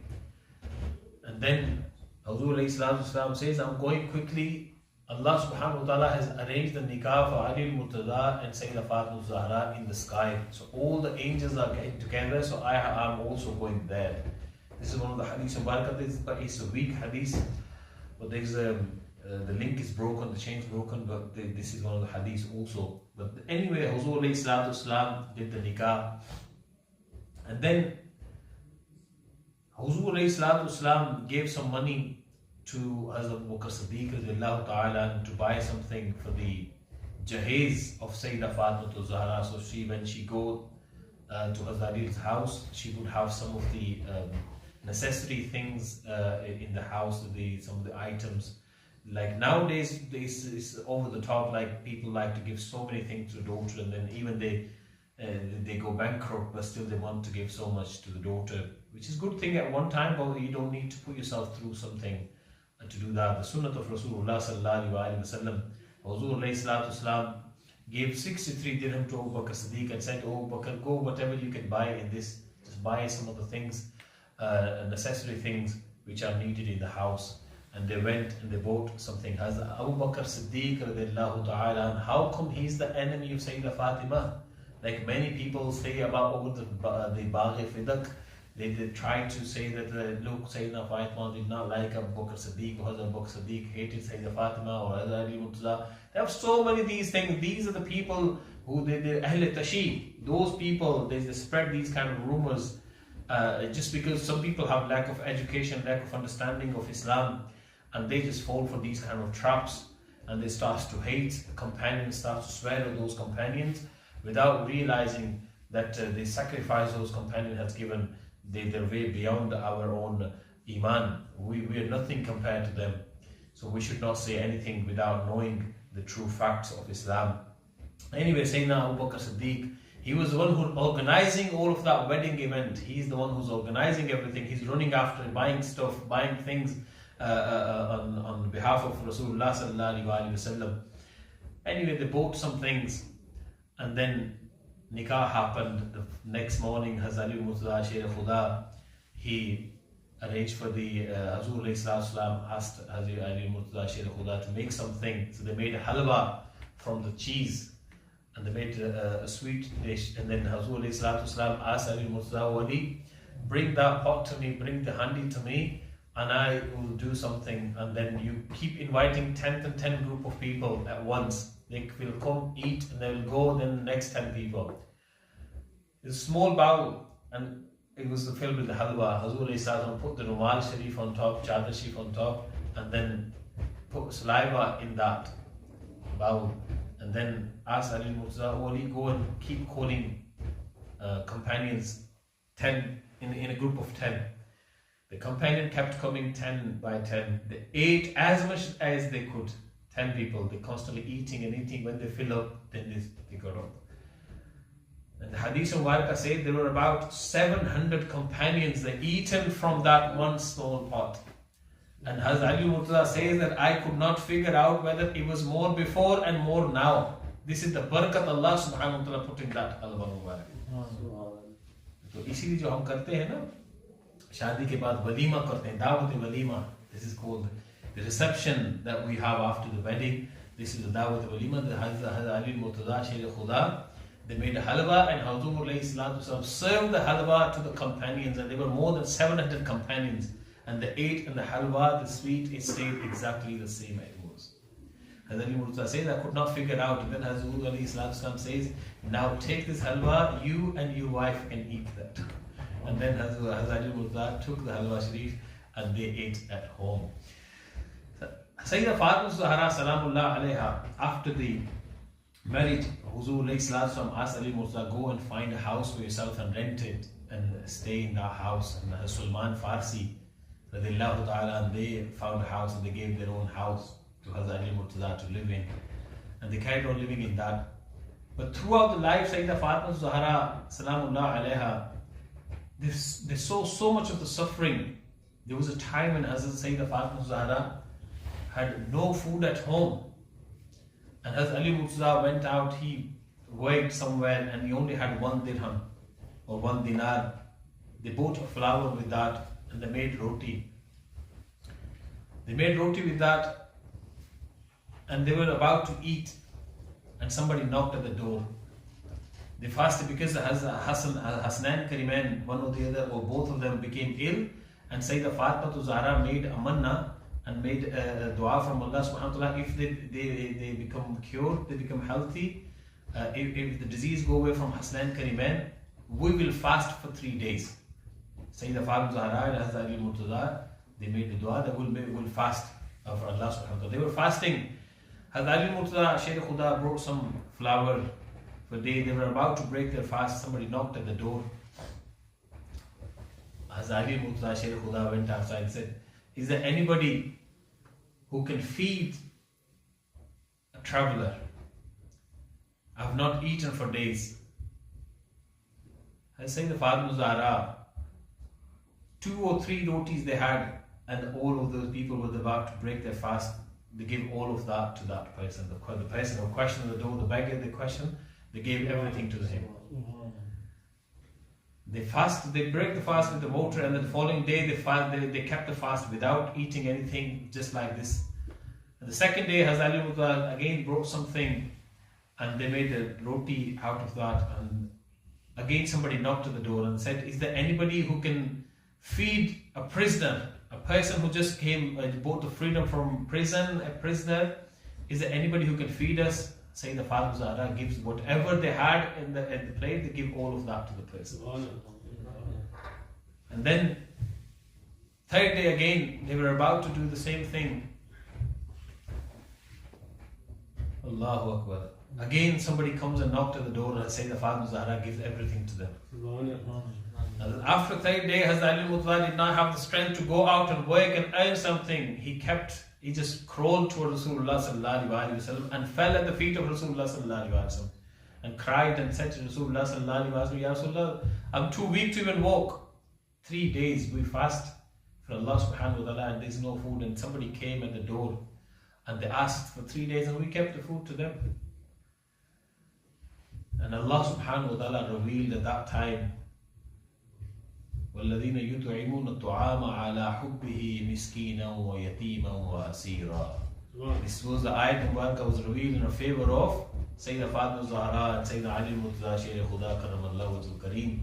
And then Huzur alayhi salatu wasalam says, "I'm going quickly. Allah subhanahu wa ta'ala has arranged the nikah for Ali Murtaza and Sayyidah Fatima Zahra in the sky. So all the angels are getting together, so I'm also going there." This is one of the hadiths of Barakah, but it's a weak hadith. But there's the link is broken, the chain is broken, but this is one of the hadiths also. But anyway, Huzur alayhi salatu wasalam did the nikah. And then Huzur alayhi salatu wasalam gave some money to Hazrat Abu Bakr Siddiq radiyallahu ta'ala to buy something for the jahiz of Sayyidah Fatima Zahra. So when she go to Hazrat Ali's house, she would have some of the necessary things in the house, some of the items. Like nowadays, this is over the top. Like people like to give so many things to the daughter, and then even they go bankrupt, but still they want to give so much to the daughter, which is a good thing at one time. But you don't need to put yourself through something to do that. The sunnah of Rasulullah sallallahu alaihi wasallam, Huzur alayhi salatu wasalam gave 63 dirham to Abu Bakr Siddiq and said, "Oh Bakr, go whatever you can buy in this, just buy some of the things, necessary things which are needed in the house." And they went and they bought something. As Abu Bakr Siddiq radiallahu ta'ala, how come he's the enemy of Sayyidah Fatima? Like many people say about the Baghi Fidak, they try to say that look, Sayyidina Fatima did not like Abu Bakr Siddiq, because Abu Bakr Siddiq hated Sayyidah Fatima or Hazrat Ali Murtaza. They have so many of these things. These are the people who they're Ahl Tashi. Those people, they spread these kind of rumors just because some people have lack of education, lack of understanding of Islam, and they just fall for these kind of traps, and they start to hate companions, start to swear at those companions without realizing that the sacrifice those companions has given, they're way beyond our own iman. We are nothing compared to them. So we should not say anything without knowing the true facts of Islam. Anyway, Sayyidina Abu Bakr Siddiq, he was the one who's organizing all of that wedding event. He's the one who's organizing everything. He's running after buying stuff, buying things on behalf of Rasulullah sallallahu alaihi wasallam. Anyway, they bought some things, and then nikah happened. The next morning, Hazrat Ali Murtaza Sher Khuda, he arranged for the Hazur alayhi salam, asked Hazrat Ali Murtaza Sher Khuda to make something. So they made a halwa from the cheese, and they made a sweet dish. And then Hazur alayhi salam asked Ali Murtaza, "Wali, bring that pot to me, bring the handi to me, and I will do something." And then you keep inviting 10 group of people at once. They will come eat and they will go, then the next 10 people. It's a small bowl, and it was filled with the halwa. Hazur alayhi salam put the Rumal Sharif on top, Chadar Sharif on top, and then put saliva in that bowl. And then asked Ali Murtaza, "Wali, go and keep calling companions 10 in a group of 10. The companion kept coming 10 by 10. They ate as much as they could. 10 people, they're constantly eating and eating. When they fill up, then they got up. And the hadith of Warqa said there were about 700 companions that eaten from that one small pot. And Hazrat Ali Murtaza says that I could not figure out whether it was more before and more now. This is the barakat Allah subhanahu wa ta'ala putting that halwa mubarak. So इसीलिए जो हम करते हैं ना, शादी के बाद वलीमा करते हैं, दावत walima. This is called the reception that we have after the wedding. This is the dawat walima. The Hazrat Ali Murtaza Sher Khuda, they made a halwa, and Hazur alayhi salatu wasalam served the halwa to the companions, and there were more than 700 companions, and they ate, and the halwa, the sweet, it stayed exactly the same as it was. Hazrat Ali Murtaza says, I could not figure out. And then Hazur alayhi salatu wasalam says, now take this halwa, you and your wife can eat that. And then Hazrat Ali Murtaza took the halwa sharif and they ate at home. Sayyidah Fatima Zahra salamullah alayha, after the marriage, Huzur alayhi salatu asked Ali Murtaza, go and find a house for yourself and rent it and stay in that house. And Sulman Farsi radiallahu ta'ala, and they found a house and they gave their own house to Hazrat Ali Murtaza to live in. And they carried on living in that. But throughout the life, Sayyidah Fatima Zahra salamullah alayha, they saw so much of the suffering. There was a time when Hazrat Sayyidah Fatima Zahra had no food at home, and as Ali Murtaza went out, he worked somewhere and he only had 1 dirham or 1 dinar. They bought a flour with that and they made roti. They made roti with that, and they were about to eat, and somebody knocked at the door. They fasted because Hassan Kariman, one or the other or both of them became ill, and Sayyidah Fatima Zahra made a manna and made a dua from Allah subhanahu wa ta'ala. If they become cured, they become healthy, if the disease go away from Hasnan Kariman, we will fast for 3 days. Sayyidah Fatima Zahra and Hazrat Ali Murtaza, they made the dua that we'll fast for Allah subhanahu wa ta'ala. They were fasting. Hazrat Ali Murtaza Sher Khuda brought some flour for day. They were about to break their fast. Somebody knocked at the door. Hazrat Ali Murtaza Sher Khuda went outside and said, is there anybody who can feed a traveler? I have not eaten for days. I say the Fatima Zahra, 2 or 3 rotis they had, and all of those people were about to break their fast, they gave all of that to that person. The person who questioned the door, the beggar, they questioned, they gave everything to him. They break the fast with the water, and the following day they kept the fast without eating anything, just like this. And the second day, Hazrat again brought something, and they made a roti out of that. And again somebody knocked at the door and said, "Is there anybody who can feed a prisoner, a person who just came, bought the freedom from prison, a prisoner? Is there anybody who can feed us?" Sayyidat Fatima Zahra gives whatever they had in the plate, they give all of that to the person. And then third day again, they were about to do the same thing. Allahu Akbar. Again somebody comes and knocked at the door, and Sayyidat Fatima Zahra gives everything to them. And after third day, Hazrat Ali Mutla did not have the strength to go out and work and earn something. He just crawled toward Rasulullah sallallahu alaihi wasallam and fell at the feet of Rasulullah sallallahu alaihi wasallam and cried and said to Rasulullah sallallahu alaihi wasallam, "Ya Rasulullah, I'm too weak to even walk. 3 days we fast for Allah subhanahu wa ta'ala and there's no food." And somebody came at the door and they asked for 3 days, and we kept the food to them. And Allah subhanahu wa ta'ala revealed at that time, وَالَّذِينَ يُطْعِمُونَ الطَّعَامَ عَلَى حُبِّهِ مِسْكِينًا وَيَتِيمًا وَأَسِيرًا. This was the ayat Mubarakah was revealed in favor of Sayyidat Fatima Zahra and Sayyidina Ali Murtaza Sher Khuda Karamallahu Wajhul Kareem.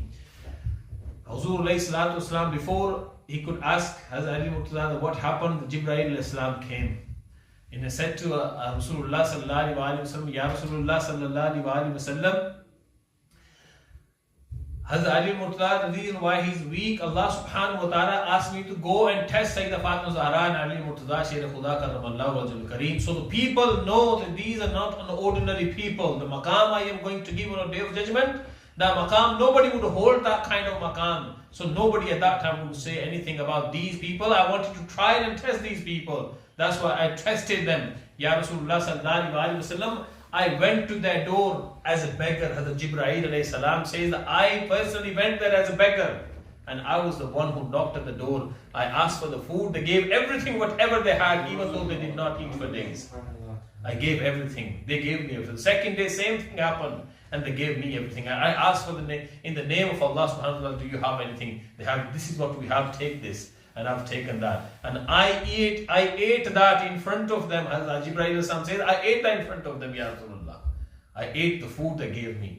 Huzur alayhi salatu wasalam, before he could ask Hazrat Ali Murtaza what happened, Jibreel alayhi salam came. And he said to Rasulullah sallallahu alaihi wasallam, "Ya Rasulullah sallallahu alaihi wasallam, Hazrat Ali Murtaza, the reason why he's weak, Allah subhanahu wa ta'ala asked me to go and test Sayyidat Fatima Zahra and Ali Murtaza Sher Khuda Karamallahu Wajhul Kareem, so the people know that these are not an ordinary people. The maqam I am going to give on a day of judgment, the maqam, nobody would hold that kind of maqam. So nobody at that time would say anything about these people. I wanted to try and test these people. That's why I tested them. Ya Rasulullah sallallahu alaihi wasallam, I went to their door as a beggar." Hazrat Jibreel alayhi salam says that I personally went there as a beggar, and I was the one who knocked at the door. I asked for the food. They gave everything, whatever they had, even though they did not eat for days. I gave everything. They gave me everything. The second day, same thing happened, and they gave me everything. I asked for in the name of Allah subhanahu wa ta'ala, "Do you have anything?" They have. "This is what we have. Take this." And I've taken that. And I ate that in front of them. Hazrat Jibreel says, I ate that in front of them, Ya Rasulullah. I ate the food they gave me.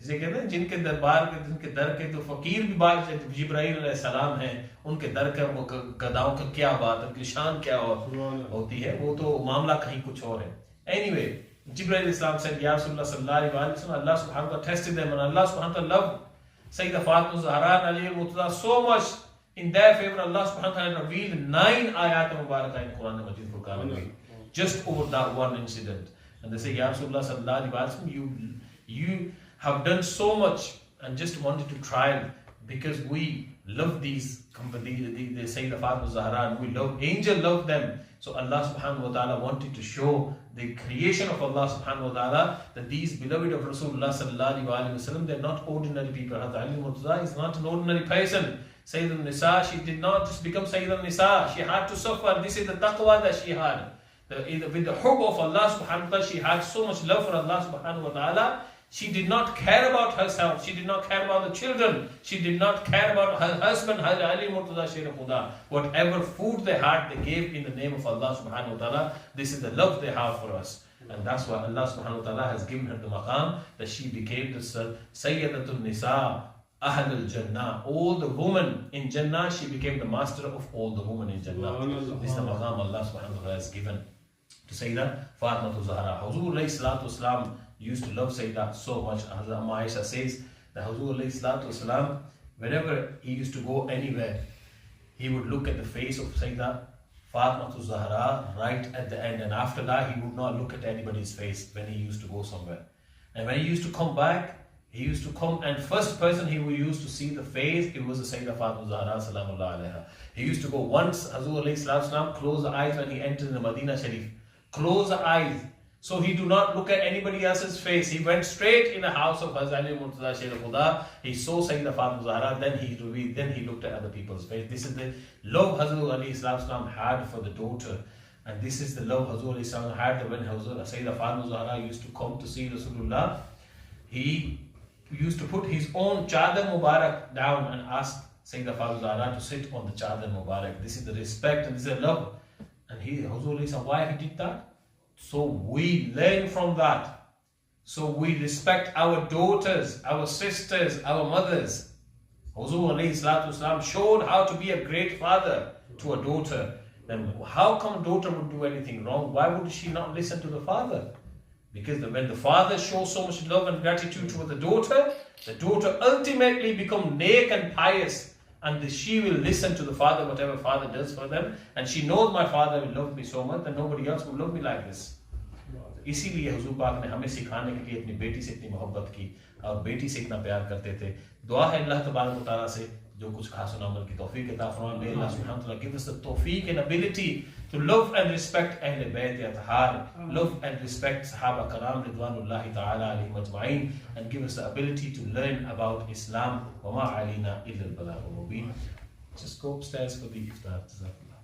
इसे कहते हैं जिनके दरबार के, जिनके दर के तो फकीर भी बात जिब्राइल अलैहि सलाम हैं, उनके दर का वो गदाओं का क्या बात है, उनकी शान क्या होती है, वो तो मामला कहीं कुछ और है. Anyway, Jibreel Islam said, "Ya Rasulullah sallallahu alaihi wasallam, Allah subhanahu wa ta'ala tested them, and Allah subhanahu wa ta'ala loved Sayyidat Fatima Zahra and Ali Murtaza so much. In their favor, Allah subhanahu wa ta'ala revealed 9 ayat Mubarakah in Quran Majid Furqan, just over that one incident. And they say, "Ya Rasulullah sallallahu alaihi wasallam, you have done so much and just wanted to try because we love these companies, they say the Fatima Zahra, and we love, angel love them." So Allah subhanahu wa ta'ala wanted to show the creation of Allah subhanahu wa ta'ala that these beloved of Rasulullah sallallahu alaihi wasallam, they're not ordinary people. Hazrat Ali Murtaza is not an ordinary person. Sayyidat Nisa, she did not just become Sayyidat Nisa. She had to suffer. This is the taqwa that she had. With the hub of Allah subhanahu wa ta'ala, she had so much love for Allah subhanahu wa ta'ala. She did not care about herself. She did not care about the children. She did not care about her husband, Ali Murtaza Sher Khuda. Whatever food they had, they gave in the name of Allah subhanahu wa ta'ala. This is the love they have for us. And that's why Allah subhanahu wa ta'ala has given her the maqam that she became the Sayyidatun Nisa, Ahl al-Jannah. All the women in Jannah, she became the master of all the women in Jannah. This is the maqam Allah subhanahu wa ta'ala has given to Sayyidat Fatima Zahra. Huzur alayhi salatu wasalam used to love Sayyidat so much. Hazrat Aisha says that Huzur alayhi salatu wasalam, whenever he used to go anywhere, he would look at the face of Sayyidat Fatima Zahra right at the end, and after that he would not look at anybody's face when he used to go somewhere. And when he used to come back, he used to come, and first person he used to see the face, it was the Sayyidat Fatima Zahra salamullah alaiha. He used to go once, Huzur alayhi salatu wasalam, close the eyes when he entered the Medina Sharif. Close the eyes. So he do not look at anybody else's face. He went straight in the house of Hazrat Murtaza Sher Khuda. He saw Sayyidah Fatima Zahra, then he looked at other people's face. This is the love Hazrat Ali Islam had for the daughter. And this is the love Hazrat Islam had when Sayyidah Fatima Zahra used to come to see Rasulullah. He used to put his own Chadar Mubarak down and ask Sayyidah Fatima Zahra to sit on the Chadar Mubarak. This is the respect and this is the love. And Hazrat Islam, why he did that? So we learn from that. So we respect our daughters, our sisters, our mothers. Hazrat showed how to be a great father to a daughter. Then how come a daughter would do anything wrong? Why would she not listen to the father? Because when the father shows so much love and gratitude toward the daughter ultimately becomes neck and pious. And she will listen to the father, whatever father does for them. And she knows my father will love me so much that nobody else will love me like this. इसीलिए हुजूर पाक ने हमें सिखाने के लिए अपनी बेटी से इतनी मोहब्बत की और बेटी से इतना प्यार करते थे. दुआ है अल्लाह तबारक व तआला से जो कुछ खास अमल की तौफीक अता फरमाए. May Allah subhanahu wa ta'ala give us the tawfiq and ability to love and respect Ahl Bayt Athhar, love and respect Sahaba Karam Ridwanullahi ta'ala alayhim ajma'in, and give us the ability to learn about Islam. Wa ma alina illa al-balagh al-mubin. Just go upstairs for the iftar. Jazakallah.